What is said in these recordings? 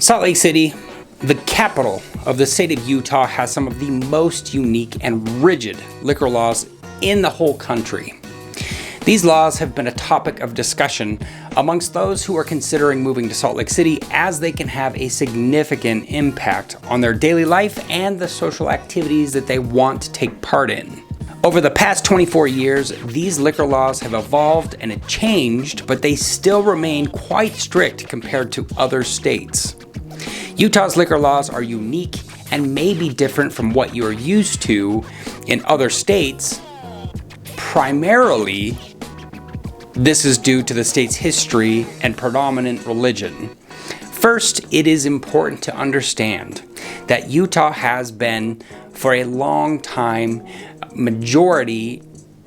Salt Lake City, the capital of the state of Utah, has some of the most unique and rigid liquor laws in the whole country. These laws have been a topic of discussion amongst those who are considering moving to Salt Lake City, as they can have a significant impact on their daily life and the social activities that they want to take part in. Over the past 24 years, these liquor laws have evolved and changed, but they still remain quite strict compared to other states. Utah's liquor laws are unique and may be different from what you're used to in other states. Primarily, this is due to the state's history and predominant religion. First, it is important to understand that Utah has been, for a long time, majority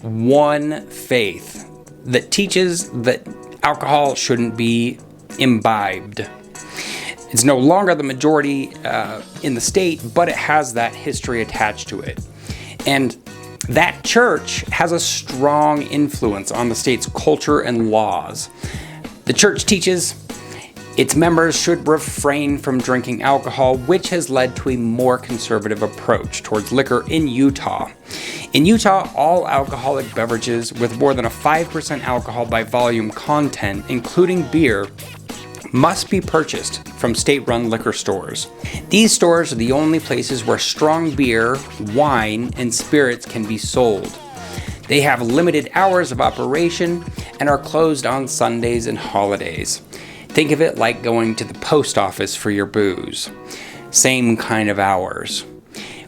one faith that teaches that alcohol shouldn't be imbibed. It's no longer the majority in the state, but it has that history attached to it. And that church has a strong influence on the state's culture and laws. The church teaches its members should refrain from drinking alcohol, which has led to a more conservative approach towards liquor in Utah. In Utah, all alcoholic beverages with more than a 5% alcohol by volume content, including beer, must be purchased from state-run liquor stores. These stores are the only places where strong beer, wine, and spirits can be sold. They have limited hours of operation and are closed on Sundays and holidays. Think of it like going to the post office for your booze. Same kind of hours.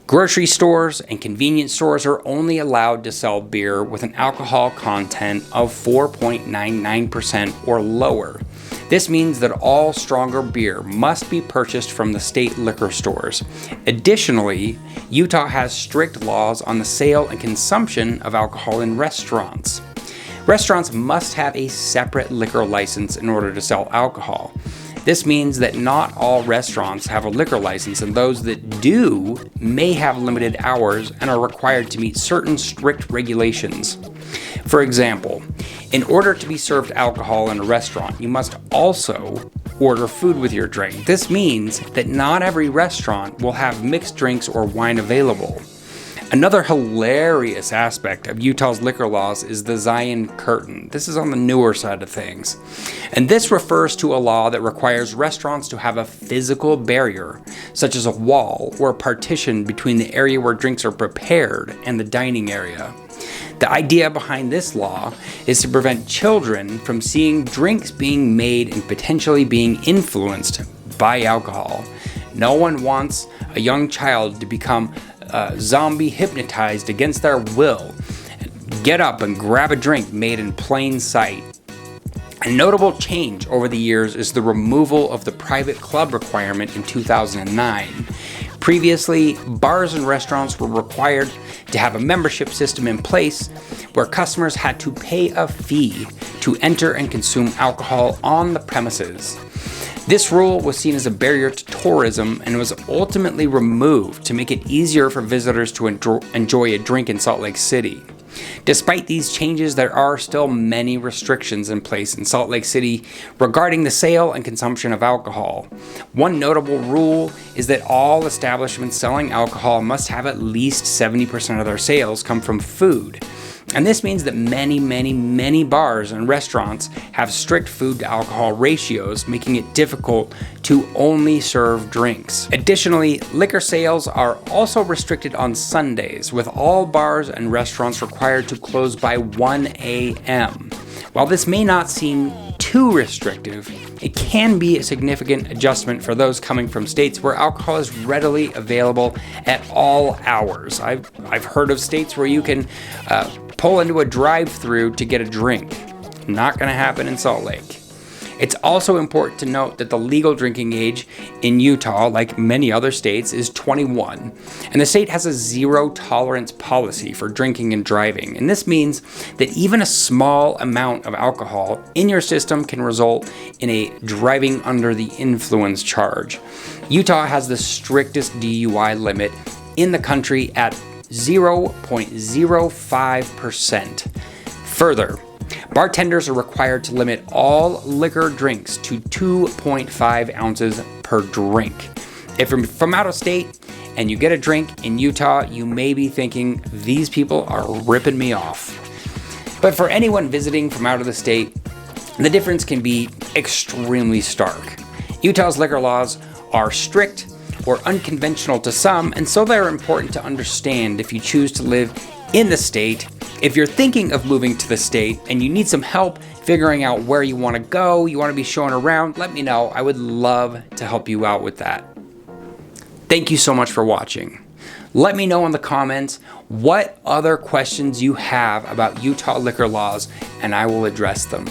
Grocery stores and convenience stores are only allowed to sell beer with an alcohol content of 4.99% or lower. This means that all stronger beer must be purchased from the state liquor stores. Additionally, Utah has strict laws on the sale and consumption of alcohol in restaurants. Restaurants must have a separate liquor license in order to sell alcohol. This means that not all restaurants have a liquor license, and those that do may have limited hours and are required to meet certain strict regulations. For example, in order to be served alcohol in a restaurant, you must also order food with your drink. This means that not every restaurant will have mixed drinks or wine available. Another hilarious aspect of Utah's liquor laws is the Zion Curtain. This is on the newer side of things. And this refers to a law that requires restaurants to have a physical barrier, such as a wall or a partition between the area where drinks are prepared and the dining area. The idea behind this law is to prevent children from seeing drinks being made and potentially being influenced by alcohol. No one wants a young child to become zombie hypnotized against their will, get up and grab a drink made in plain sight. A notable change over the years is the removal of the private club requirement in 2009. Previously, bars and restaurants were required to have a membership system in place where customers had to pay a fee to enter and consume alcohol on the premises. This rule was seen as a barrier to tourism and was ultimately removed to make it easier for visitors to enjoy a drink in Salt Lake City. Despite these changes, there are still many restrictions in place in Salt Lake City regarding the sale and consumption of alcohol. One notable rule is that all establishments selling alcohol must have at least 70% of their sales come from food. And this means that many bars and restaurants have strict food to alcohol ratios, making it difficult to only serve drinks. Additionally, liquor sales are also restricted on Sundays, with all bars and restaurants required to close by 1 a.m. While this may not seem too restrictive, it can be a significant adjustment for those coming from states where alcohol is readily available at all hours. I've heard of states where you can pull into a drive-thru to get a drink. Not going to happen in Salt Lake. It's also important to note that the legal drinking age in Utah, like many other states, is 21. And the state has a zero tolerance policy for drinking and driving. And this means that even a small amount of alcohol in your system can result in a driving under the influence charge. Utah has the strictest DUI limit in the country at 0.05%. Further, Bartenders are required to limit all liquor drinks to 2.5 ounces per drink. If you're from out of state and you get a drink in Utah, you may be thinking, these people are ripping me off. But for anyone visiting from out of the state, the difference can be extremely stark. Utah's liquor laws are strict or unconventional to some, and so they're important to understand if you choose to live in the state. If you're thinking of moving to the state and you need some help figuring out where you want to go, you want to be shown around, let me know. I would love to help you out with that. Thank you so much for watching. Let me know in the comments what other questions you have about Utah liquor laws, and I will address them.